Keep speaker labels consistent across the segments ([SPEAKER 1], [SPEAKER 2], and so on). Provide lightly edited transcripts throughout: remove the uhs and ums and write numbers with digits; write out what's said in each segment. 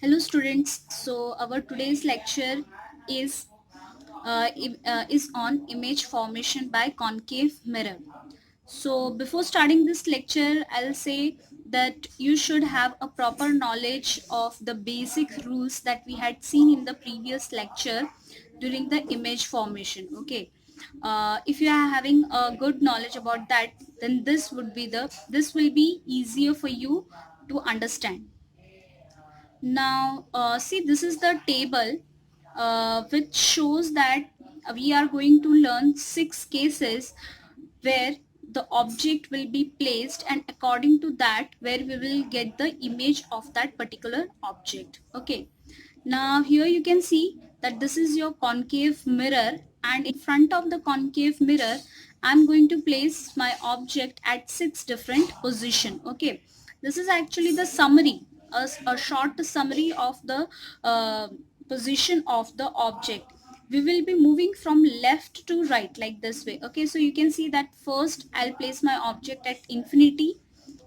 [SPEAKER 1] Hello students. So our today's lecture is is on image formation by concave mirror. So before starting this lecture, I'll say that you should have a proper knowledge of the basic rules that we had seen in the previous lecture during the image formation. Okay. If you are having a good knowledge about that, then this will be easier for you to understand. Now, see, this is the table which shows that we are going to learn 6 cases where the object will be placed, and according to that where we will get the image of that particular object. Okay. Now here you can see that this is your concave mirror, and in front of the concave mirror I'm going to place my object at 6 different position. Okay, this is actually the summary, a short summary of the position of the object. We will be moving from left to right like this way. Okay, so you can see that first I'll place my object at infinity.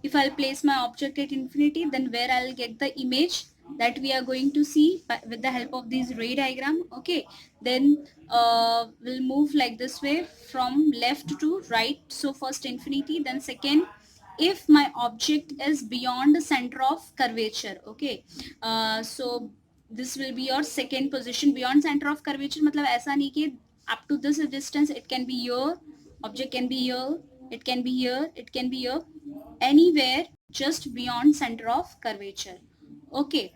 [SPEAKER 1] If I'll place my object at infinity, then where I'll get the image that we are going to see with the help of this ray diagram. Okay, then we'll move like this way from left to right. So first infinity, then second, if my object is beyond the center of curvature. Okay, so this will be your second position. Beyond center of curvature मतलब ऐसा नहीं कि up to this distance it can be here, object can be here, it can be here, it can be here, anywhere just beyond center of curvature. Okay,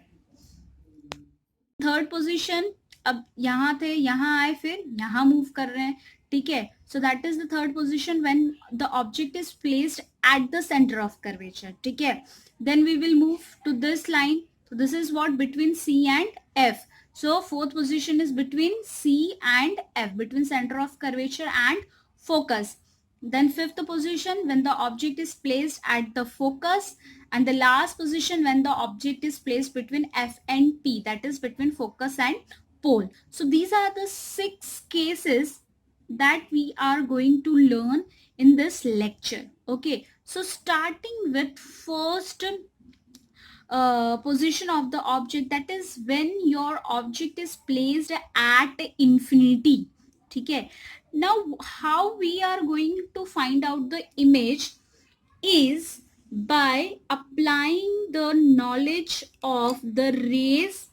[SPEAKER 1] third position, अब यहाँ थे, यहाँ आए, फिर यहाँ मूव कर रहे हैं. ठीक है, so that is the third position when the object is placed at the centre of curvature. ठीक है, then we will move to this line. So this is what between C and F. So fourth position is between C and F, between center of curvature and focus. Then fifth position when the object is placed at the focus, and the last position when the object is placed between F and P, that is between focus and pole. So these are the 6 cases that we are going to learn in this lecture. Okay, so starting with first position of the object, that is when your object is placed at infinity. ठीक है, now how we are going to find out the image is by applying the knowledge of the rays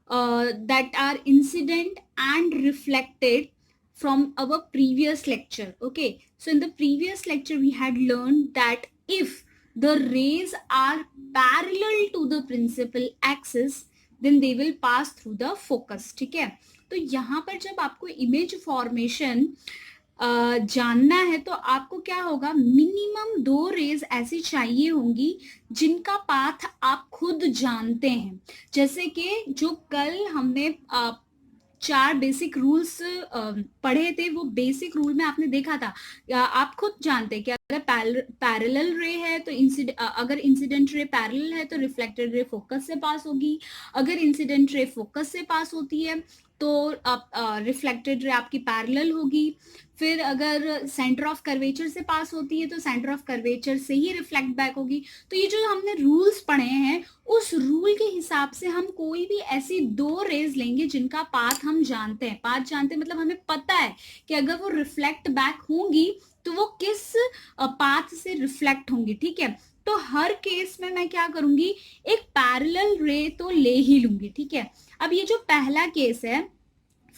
[SPEAKER 1] that are incident and reflected from our previous lecture. Okay, so in the previous lecture we had learned that if the rays are parallel to the principal axis, then they will pass through the focus. ठीक है, तो यहाँ पर जब आपको image formation जानना है तो आपको क्या होगा, मिनिमम 2 रेज ऐसी चाहिए होंगी जिनका पाथ आप खुद जानते हैं. जैसे कि जो कल हमने 4 बेसिक रूल्स पढ़े थे, वो बेसिक रूल में आपने देखा था, आप खुद जानते हैं कि अगर पैरेलल रे है तो अगर इंसिडेंट रे पैरेलल है तो रिफ्लेक्टेड रे फोकस से पास होगी. अगर इंसिडेंट रे फोकस से पास होती है तो रिफ्लेक्टेड रे आपकी पैरेलल होगी. फिर अगर सेंटर ऑफ कर्वेचर से पास होती है तो सेंटर ऑफ कर्वेचर से ही रिफ्लेक्ट बैक होगी. तो ये जो हमने रूल्स पढ़े हैं, उस रूल के हिसाब से हम कोई भी ऐसी 2 रेज लेंगे जिनका पाथ हम जानते हैं. पाथ जानते हैं मतलब हमें पता है कि अगर वो रिफ्लेक्ट बैक होंगी तो वो किस पाथ से रिफ्लेक्ट होंगी. ठीक है, तो हर केस में मैं क्या करूंगी, एक पैरेलल रे तो ले ही लूंगी. ठीक है, अब ये जो पहला केस है,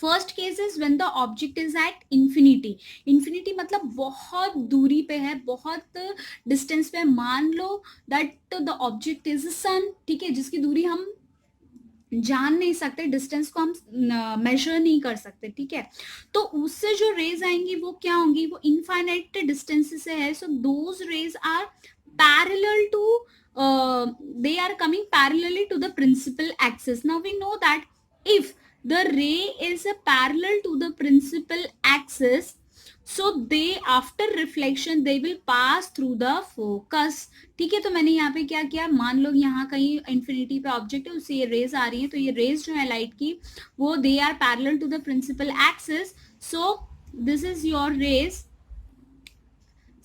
[SPEAKER 1] first case is when the object is at infinity. Infinity मतलब बहुत दूरी पे है, बहुत डिस्टेंस पे. मान लो दैट द ऑब्जेक्ट इज सन. ठीक है, जिसकी दूरी हम जान नहीं सकते, डिस्टेंस को हम मेजर नहीं कर सकते. ठीक है, तो उससे जो रेज आएंगी वो क्या होंगी, वो इनफाइनाइट डिस्टेंस से है. So those rays are parallel to, they are coming parallelly to the principal axis. Now we know that if the ray is parallel to the principal axis, so they after reflection they will pass through the focus. ठीक है, तो मैंने यहाँ पे क्या किया, मान लो यहाँ कहीं इंफिनिटी पे ऑब्जेक्ट है, उससे ये रेज आ रही है, तो ये रेज जो है लाइट की वो they are parallel to the principal axis. So this is your rays.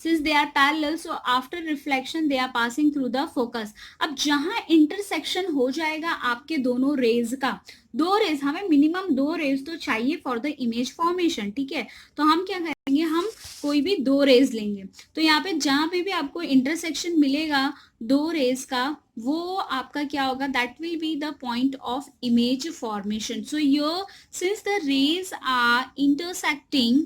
[SPEAKER 1] since they are parallel, so after reflection they are passing through the focus. अब जहां इंटरसेक्शन हो जाएगा आपके दोनों रेज का, दो रेज, हमें मिनिमम दो रेज तो चाहिए फॉर द इमेज फॉर्मेशन, ठीक है, तो हम क्या करेंगे, हम कोई भी दो रेज लेंगे, तो यहाँ पे जहां पे भी आपको इंटरसेक्शन मिलेगा दो रेज का, वो आपका क्या होगा, that will be the point of image formation. So your since the rays are intersecting,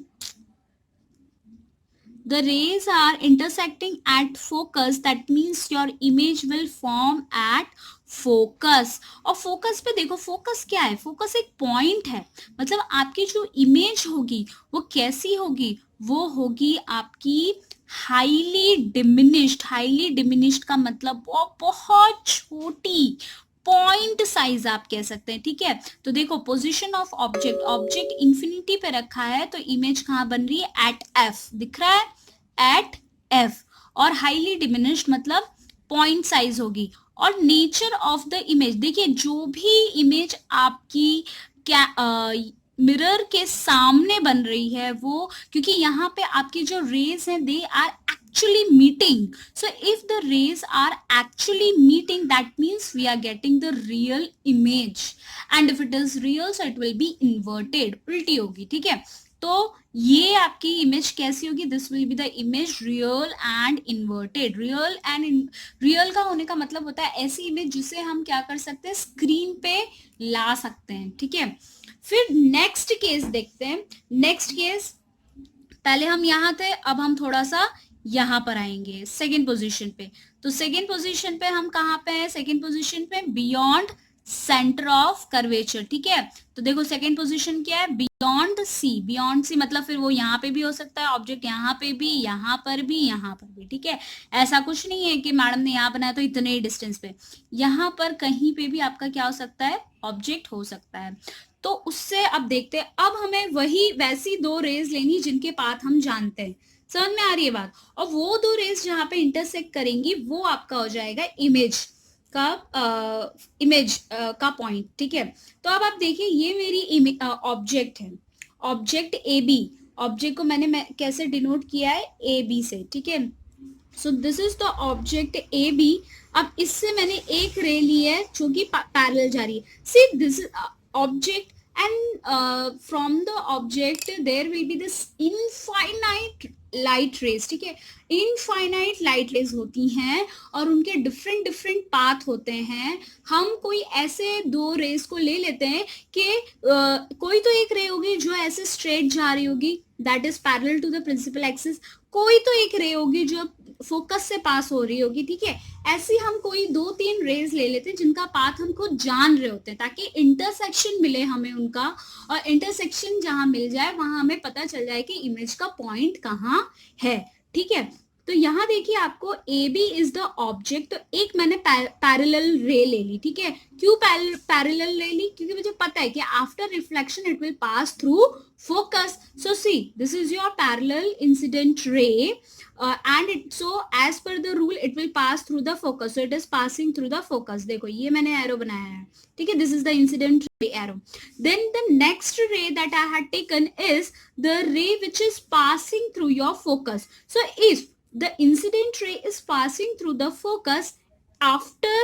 [SPEAKER 1] the rays are intersecting at focus, that means your image will form at focus. और focus पे देखो, focus क्या है, focus एक point है, मतलब आपकी जो इमेज होगी वो कैसी होगी, वो होगी आपकी हाईली डिमिनिश्ड. हाईली डिमिनिश्ड का मतलब वो बहुत छोटी, पॉइंट साइज आप कह सकते हैं, ठीक है. तो देखो position of object, object infinity पे रखा है तो इमेज कहाँ बन रही है, एट एफ, दिख रहा है एट एफ. और हाईली डिमिनिश्ड मतलब पॉइंट साइज होगी. और नेचर ऑफ द इमेज, देखिए जो भी इमेज आपकी क्या मिरर के सामने बन रही है वो, क्योंकि यहाँ पे आपकी जो रेज हैं they are actually meeting. So if the rays are actually meeting, that means we are getting the real image. And if it is real, so it will be inverted, उल्टी होगी, ठीक है. तो ये आपकी इमेज कैसी होगी, this will be the image real and inverted. Real and real का होने का मतलब होता है ऐसी इमेज जिसे हम क्या कर सकते हैं, स्क्रीन पे ला सकते हैं, ठीक है. फिर नेक्स्ट केस देखते हैं. नेक्स्ट केस, पहले हम यहाँ थे, अब हम थोड़ा सा यहाँ पर आएंगे सेकेंड पोजीशन पे. तो सेकेंड पोजीशन पे हम कहाँ पे हैं, सेकेंड पोजीशन पे बियॉन्ड सेंटर ऑफ कर्वेचर, ठीक है. तो देखो सेकेंड पोजीशन क्या है, बियॉन्ड सी. बियॉन्ड सी मतलब फिर वो यहाँ पे भी हो सकता है ऑब्जेक्ट, यहाँ पे भी, यहाँ पर भी, यहाँ पर भी, ठीक है. ऐसा कुछ नहीं है कि मैडम ने यहाँ बनाया तो इतने ही डिस्टेंस पे, यहाँ पर कहीं पे भी आपका क्या हो सकता है, ऑब्जेक्ट हो सकता है. तो उससे अब देखते हैं, अब हमें वही वैसी दो रेज लेनी जिनके पाथ हम जानते हैं, समझ में आ रही है बात. और वो दो रेज जहां पे इंटरसेक्ट करेंगी वो आपका हो जाएगा इमेज का पॉइंट, ठीक है. तो अब आप देखिए ये मेरी ऑब्जेक्ट है, ऑब्जेक्ट ए बी. ऑब्जेक्ट को मैंने कैसे डिनोट किया है, ए बी से, ठीक है. So this is the object A B. अब इससे मैंने एक रे ली है जो कि पैरेलल जा रही है. सी this is object and from the object there will be this infinite light rays, ठीक है. इनफाइनाइट लाइट रेज होती हैं और उनके डिफरेंट डिफरेंट पाथ होते हैं. हम कोई ऐसे दो रेज को ले लेते हैं कि कोई तो एक रे होगी जो ऐसे स्ट्रेट जा रही होगी, that is parallel to the principal axis. कोई तो एक रे होगी जो फोकस से पास हो रही होगी, ठीक है. ऐसी हम कोई दो तीन रेज ले लेते हैं जिनका पाथ हमको जान रहे होते हैं, ताकि इंटरसेक्शन मिले हमें उनका, और इंटरसेक्शन जहां मिल जाए वहां हमें पता चल जाए कि इमेज का पॉइंट कहाँ है, ठीक है. तो यहाँ देखिए आपको A B is the object. तो एक मैंने पैरेलल रे ले ली, ठीक है. क्यों पैरेलल ले ली, क्योंकि मुझे पता है कि after reflection it will pass through focus. So C this is your parallel incident ray and it, so as per the rule it will pass through the focus, so it is passing through the focus. देखो ये मैंने arrow बनाया है, ठीक है. this is the incident ray arrow. Then the next ray that I had taken is the ray which is passing through your focus. So if the incident ray is passing through the focus after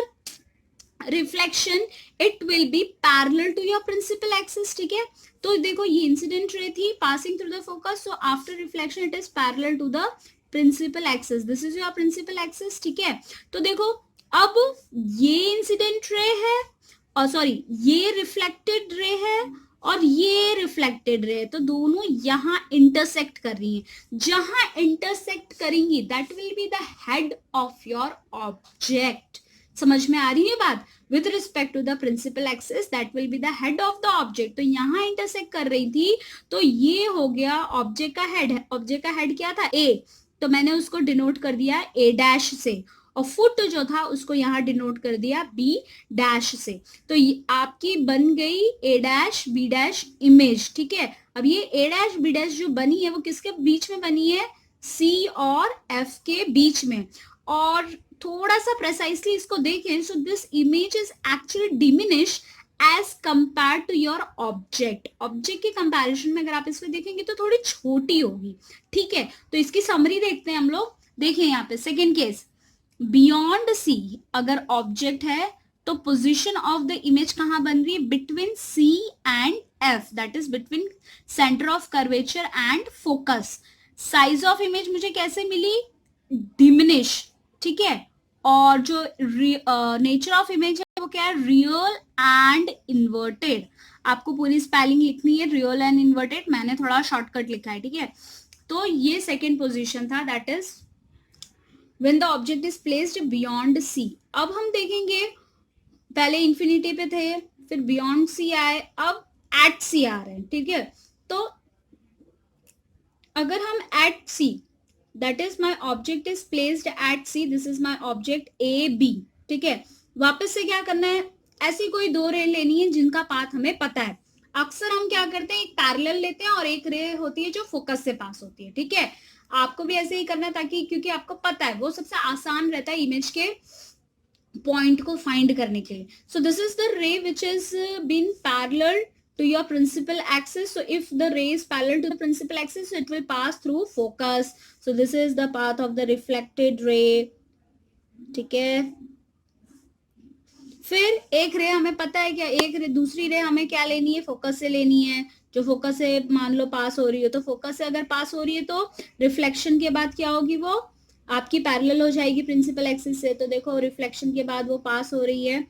[SPEAKER 1] reflection it will be parallel to your principal axis, ठीक है. तो देखो ये incident ray थी passing through the focus, so after reflection it is parallel to the principal axis. This is your principal axis, ठीक है. तो देखो अब ये इंसिडेंट रे है, और सॉरी ये रिफ्लेक्टेड रे है और ये रिफ्लेक्टेड रे, तो दोनों यहाँ इंटरसेक्ट कर रही हैं. जहां इंटरसेक्ट करेंगी that will be the head of your object. समझ में आ रही है बात. With respect to the principal axis that will be the head of the object. तो यहाँ इंटरसेक्ट कर रही थी, तो ये हो गया ऑब्जेक्ट का हेड. ऑब्जेक्ट का हेड क्या था, ए, तो मैंने उसको डिनोट कर दिया ए डैश से, और फुट जो था उसको यहाँ डिनोट कर दिया बी डैश से. तो आपकी बन गई ए डैश बी डैश इमेज, ठीक है. अब ये ए डैश बी डैश जो बनी है वो किसके बीच में बनी है, सी और एफ के बीच में. और थोड़ा सा प्रेसाइसली इसको देखें, so this image is actually diminish as compare to your object. Object के कंपैरिजन में अगर आप इसमें देखेंगे तो थोड़ी छोटी होगी, ठीक है। तो इसकी समरी देखते हैं हम लोग। देखिए यहाँ पे सेकेंड केस, बियॉन्ड सी अगर ऑब्जेक्ट है तो पोजीशन ऑफ द इमेज कहां बन रही है, between C and F, that is between centre of curvature and focus. Size of image मुझे कैसे मिली, डिमिनिश, ठीक है। और जो नेचर ऑफ इमेज है वो क्या है, रियल एंड इन्वर्टेड। आपको पूरी स्पेलिंग लिखनी है रियल एंड इन्वर्टेड, मैंने थोड़ा शॉर्टकट लिखा है, ठीक है। तो ये सेकेंड पोजीशन था, that is when the object is placed beyond C। अब हम देखेंगे, पहले इंफिनिटी पे थे, फिर बियॉन्ड सी आए, अब एट सी आ रहे हैं, ठीक है। तो अगर हम at C, that is my object is placed at C, this is my object A B, ठीक है। वापस से क्या करना है, ऐसी कोई दो रे लेनी है जिनका पाथ हमें पता है। अक्सर हम क्या करते हैं, एक पैरेलल लेते हैं और एक रे होती है जो फोकस से पास होती है, ठीक है। आपको भी ऐसे ही करना है, ताकि क्योंकि आपको पता है वो सबसे आसान रहता है इमेज के पॉइंट को फाइंड करने के लिए। सो this is the ray which is been parallel to your principal axis. So if the ray is parallel to the principal axis, it will pass through focus. So this is the path of the reflected ray, ठीक है। फिर एक रे हमें पता है क्या, एक रे, दूसरी रे हमें क्या लेनी है, फोकस से लेनी है। जो फोकस से मान लो पास हो रही है, तो फोकस से अगर पास हो रही है तो रिफ्लेक्शन के बाद क्या होगी, वो आपकी पैरेलल हो जाएगी प्रिंसिपल एक्सिस से। तो देखो रिफ्लेक्शन के बाद वो पास हो रही है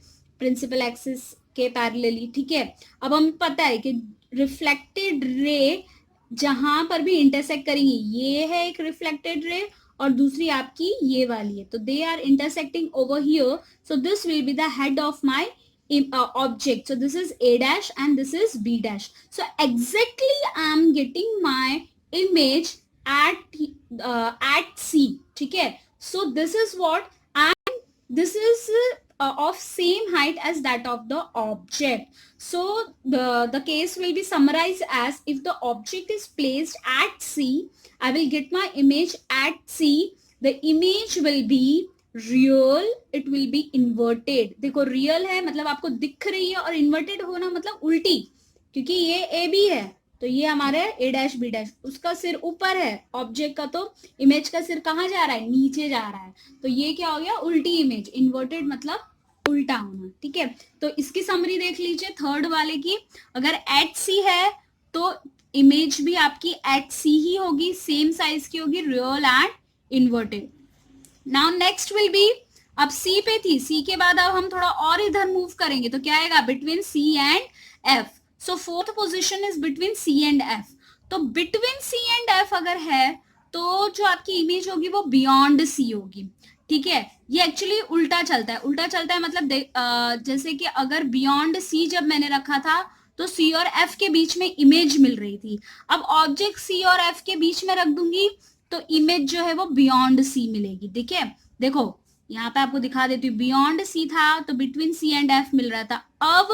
[SPEAKER 1] प्रिंसिपल एक्सिस के पैरेलली, ठीक है। अब हमें पता है कि रिफ्लेक्टेड रे जहां पर भी इंटरसेक्ट करेंगी, ये है एक रिफ्लेक्टेड रे और दूसरी आपकी ये वाली है, तो they are intersecting over here. So this will be the head of my object. So this is A dash and this is B dash. So exactly I am getting my image at C, ठीक है। So this is what, and this is of same height as that of the object. So the case will be summarized as, if the object is placed at C, I will get my image at C. The image will be real, it will B inverted. देखो real है मतलब आपको दिख रही है, और inverted होना मतलब उल्टी, क्योंकि ये ए बी है तो ये हमारे ए डैश बी डैश, उसका सिर ऊपर है ऑब्जेक्ट का, तो इमेज का सिर कहाँ जा रहा है, नीचे जा रहा है। तो ये क्या हो गया, उल्टी इमेज, इन्वर्टेड मतलब उल्टा होना, ठीक है। तो इसकी समरी देख लीजिए थर्ड वाले की, अगर एट सी है तो इमेज भी आपकी एट सी ही होगी, सेम साइज की होगी, real and inverted. Now next will be, अब सी पे थी, सी के बाद अब हम थोड़ा और इधर मूव करेंगे तो क्या आएगा, between C and F. So fourth position is between C and F. तो बिटवीन सी एंड एफ अगर है तो जो आपकी इमेज होगी वो बियॉन्ड सी होगी, ठीक है। ये एक्चुअली उल्टा चलता है, उल्टा चलता है मतलब जैसे कि अगर बियॉन्ड सी जब मैंने रखा था तो सी और एफ के बीच में इमेज मिल रही थी, अब ऑब्जेक्ट सी और एफ के बीच में रख दूंगी तो इमेज जो है वो बियॉन्ड सी मिलेगी, ठीक है। देखो यहाँ पे आपको दिखा देती हूँ, बियॉन्ड सी था तो बिटवीन सी एंड एफ मिल रहा था, अब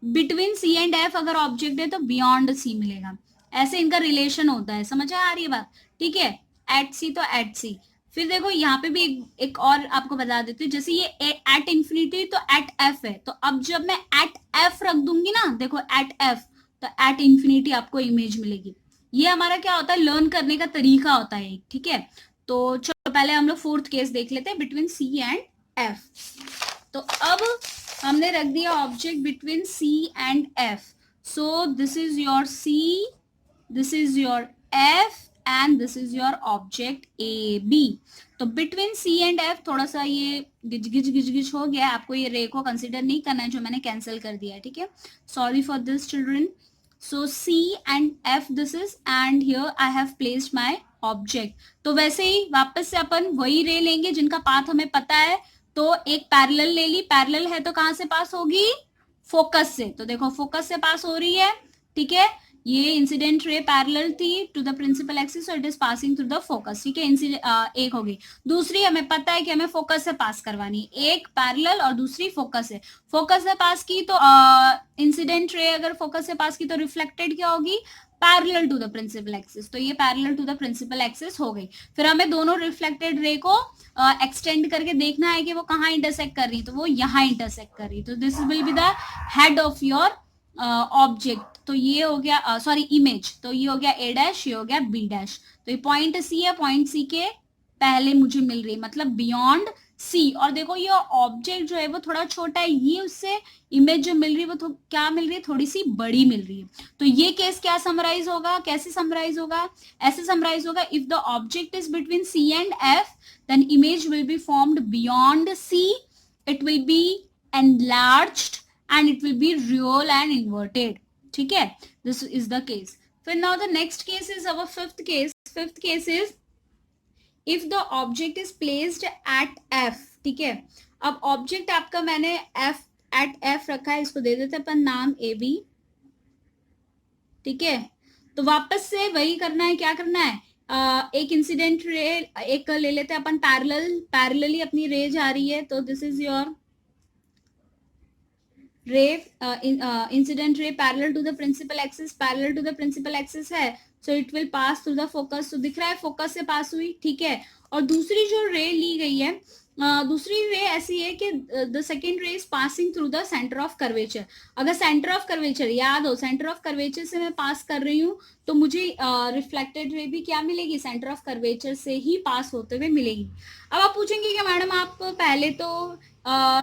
[SPEAKER 1] बिटवीन सी एंड एफ अगर ऑब्जेक्ट है तो बियॉन्ड सी मिलेगा। ऐसे इनका रिलेशन होता है, समझ आ रही है बात, ठीक है। एट सी तो एट सी। फिर देखो यहाँ पे भी एक और आपको बता देती हूँ, जैसे ये एट इंफिनिटी तो एट एफ है, तो अब जब मैं एट एफ रख दूंगी ना, देखो एट एफ तो एट इंफिनिटी आपको इमेज मिलेगी। ये हमारा क्या होता है, लर्न करने का तरीका होता है, ठीक है। तो चलो पहले हम लोग फोर्थ केस देख लेते हैं, बिटवीन सी एंड एफ। तो अब हमने रख दिया object between C and F. So this is your C, this is your F and this is your object A B. तो बिटवीन सी एंड एफ थोड़ा सा ये गिज गिज गिज गिज हो गया, आपको ये रे को कंसिडर नहीं करना है जो मैंने कैंसिल कर दिया है, ठीक है। Sorry for this children. So C and F this is, and here I have placed my object। तो वैसे ही वापस से अपन वही रे लेंगे जिनका पाथ हमें पता है। तो एक पैरेलल ले ली, पैरेलल है तो कहां से पास होगी, फोकस से। तो देखो फोकस से पास हो रही है, ठीक है। ये इंसिडेंट रे पैरेलल थी टू द प्रिंसिपल एक्सिस और it is passing through the focus, ठीक है। एक हो गई। दूसरी हमें पता है कि हमें फोकस से पास करवानी, एक पैरेलल और दूसरी फोकस है। फोकस से पास की तो इंसिडेंट रे अगर फोकस से पास की तो रिफ्लेक्टेड क्या होगी, parallel to the principal axis, तो ये parallel to the principal axis हो गई। फिर हमें दोनों रिफ्लेक्टेड रे को एक्सटेंड करके देखना है कि वो कहाँ इंटरसेक्ट कर रही, तो वो यहाँ इंटरसेक्ट कर रही, तो this will be the head of your object. तो ये हो गया सॉरी इमेज, तो ये हो गया ए डैश, ये हो गया बी डैश। तो ये पॉइंट सी है, पॉइंट सी के पहले मुझे मिल रही, मतलब बियॉन्ड सी। और देखो ये ऑब्जेक्ट जो है वो थोड़ा छोटा है, ये उससे इमेज जो मिल रही है वो क्या मिल रही है, थोड़ी सी बड़ी मिल रही है। तो ये केस क्या समराइज होगा, कैसे समराइज होगा, ऐसे समराइज होगा, if the object is between C and F then image will be formed beyond C, it will be enlarged and it will be real and inverted, ठीक है। this is the case. फिर now the next case is our fifth case. fifth case is if the object is placed at F, ठीक है। अब object आपका मैंने F at F रखा है, इसको दे देते अपन नाम AB, ठीक है। तो वापस से वही करना है, क्या करना है, एक इंसिडेंट रे एक ले लेते हैं अपन, पैरेलली अपनी रे जा रही है, तो this is your ray, incident ray parallel to the principal axis, parallel to the principal axis है, so it will pass through the focus, तो दिख रहा है फोकस से पास हुई, ठीक है। और दूसरी जो रे ली गई है, दूसरी रे ऐसी है कि द सेकेंड रे is passing through the centre of curvature. अगर सेंटर ऑफ कर्वेचर याद हो, सेंटर ऑफ कर्वेचर से मैं पास कर रही हूँ, तो मुझे रिफ्लेक्टेड रे भी क्या मिलेगी, सेंटर ऑफ कर्वेचर से ही पास होते हुए मिलेगी। अब आप पूछेंगे कि मैडम आप पहले तो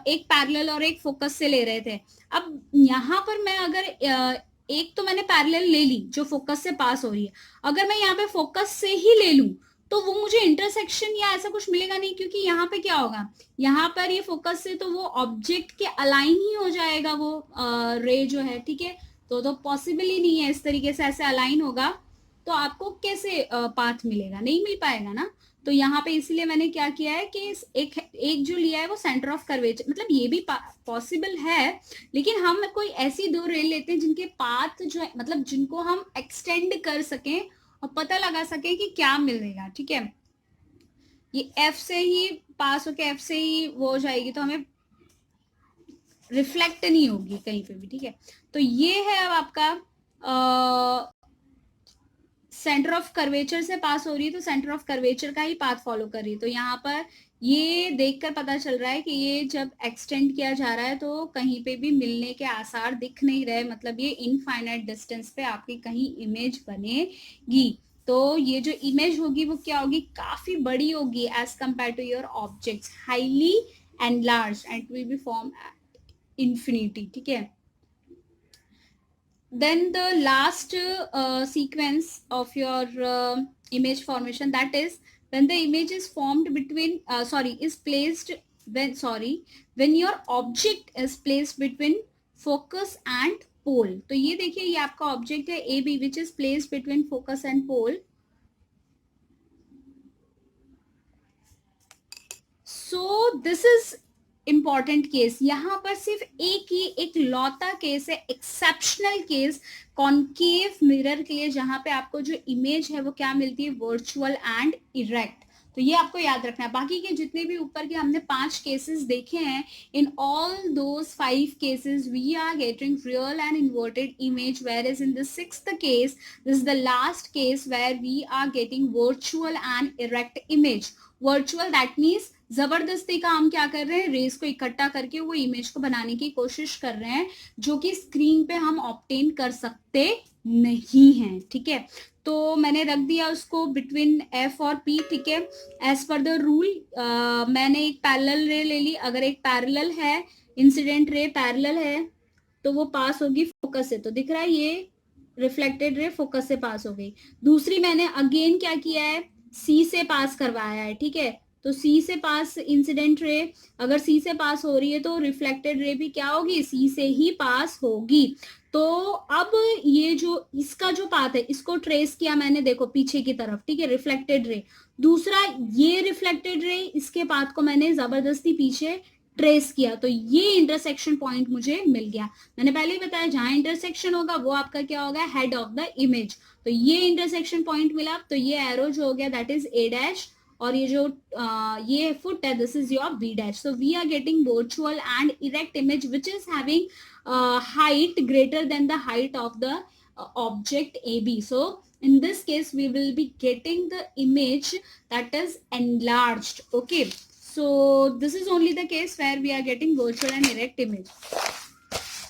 [SPEAKER 1] एक पैरेलल और एक फोकस से ले रहे थे, अब यहाँ पर मैं अगर एक तो मैंने पैरेलल ले ली जो फोकस से पास हो रही है, अगर मैं यहाँ पे फोकस से ही ले लूं तो वो मुझे इंटरसेक्शन या ऐसा कुछ मिलेगा नहीं, क्योंकि यहाँ पे क्या होगा, यहाँ पर ये फोकस से तो वो ऑब्जेक्ट के अलाइन ही हो जाएगा वो रे जो है, ठीक है। तो पॉसिबल ही नहीं है इस तरीके से ऐसे अलाइन होगा, तो आपको कैसे पाथ मिलेगा, नहीं मिल पाएगा ना। तो यहाँ पे इसलिए मैंने क्या किया है कि एक जो लिया है वो सेंटर ऑफ कर्वेचर, मतलब ये भी पॉसिबल है, लेकिन हम कोई ऐसी दो रेल लेते हैं जिनके पाथ जो है, मतलब जिनको हम एक्सटेंड कर सकें और पता लगा सके कि क्या मिलेगा, ठीक है। ये एफ से ही पास होके एफ से ही वो हो जाएगी, तो हमें रिफ्लेक्ट नहीं होगी कहीं पे भी, ठीक है। तो ये है अब आपका सेंटर ऑफ कर्वेचर से पास हो रही है, तो सेंटर ऑफ कर्वेचर का ही पाथ फॉलो कर रही है। तो यहाँ पर ये देखकर पता चल रहा है कि ये जब एक्सटेंड किया जा रहा है तो कहीं पे भी मिलने के आसार दिख नहीं रहे, मतलब ये इनफाइनाइट डिस्टेंस पे आपकी कहीं इमेज बनेगी। तो ये जो इमेज होगी वो क्या होगी, काफी बड़ी होगी as compare to your objects, highly enlarged and it will be form infinity, ठीक है। Then the last sequence of your image formation, that is when the image is formed between is placed when your object is placed between focus and pole. तो ये देखिए ये आपका object है AB which is placed between focus and pole. So this is important case, यहाँ पर सिर्फ एक लौता केस है, एक्सेप्शनल केस कॉन्केव मिरर के लिए, जहां पे आपको जो इमेज है वो क्या मिलती है, वर्चुअल एंड इरेक्ट। तो ये आपको याद रखना है। बाकी के जितने भी ऊपर के हमने 5 केसेस देखे हैं, in all those 5 cases we are getting real and inverted image, where is in the 6th case, this is the last case where we are getting virtual and erect image. Virtual that means जबरदस्ती का हम क्या कर रहे हैं, race को इकट्ठा करके वो इमेज को बनाने की कोशिश कर रहे हैं, जो कि स्क्रीन पे हम ऑब्टेन कर सकते नहीं हैं, ठीक है। तो मैंने रख दिया उसको बिटवीन एफ और पी, ठीक है। एज पर द रूल मैंने एक पैरेलल रे ले ली, अगर एक पैरेलल है, इंसिडेंट रे पैरेलल है, तो वो पास होगी फोकस से, तो दिख रहा है ये रिफ्लेक्टेड रे फोकस से पास हो गई। दूसरी मैंने अगेन क्या किया है, सी से पास करवाया है, ठीक है। तो सी से पास इंसिडेंट रे, अगर सी से पास हो रही है तो रिफ्लेक्टेड रे भी क्या होगी, सी से ही पास होगी। तो अब ये जो इसका जो पाथ है इसको ट्रेस किया मैंने, देखो पीछे की तरफ, ठीक है, रिफ्लेक्टेड रे। दूसरा ये रिफ्लेक्टेड रे, इसके पाथ को मैंने जबरदस्ती पीछे ट्रेस किया, तो ये इंटरसेक्शन पॉइंट मुझे मिल गया। मैंने पहले ही बताया जहां इंटरसेक्शन होगा वो आपका क्या होगा, हेड ऑफ द इमेज। तो ये इंटरसेक्शन पॉइंट मिला, तो ये एरो जो हो गया दैट इज ए डैश, और ये जो ये फुट है this is your B dash. So we are getting virtual and erect image which is having height greater than the height of the object AB. So in this case we will be getting the image that is enlarged. Okay, so this is only the case where we are getting virtual and erect image.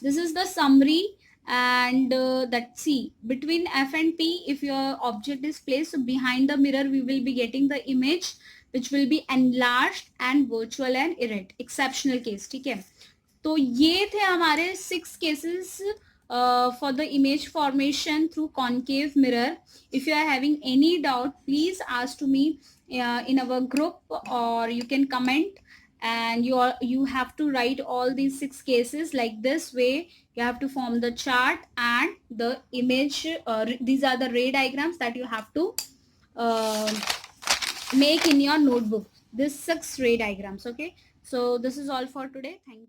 [SPEAKER 1] This is the summary, and that see between F and P, if your object is placed, so behind the mirror we will be getting the image which will be enlarged and virtual and erect. Exceptional case, ठीक है। तो ये थे हमारे 6 cases for the image formation through concave mirror. If you are having any doubt, please ask to me in our group, or you can comment, and you have to write all these 6 cases like this way. You have to form the chart and the image. These are the ray diagrams that you have to uh, make in your notebook. This 6 ray diagrams. Okay, so this is all for today. Thank you.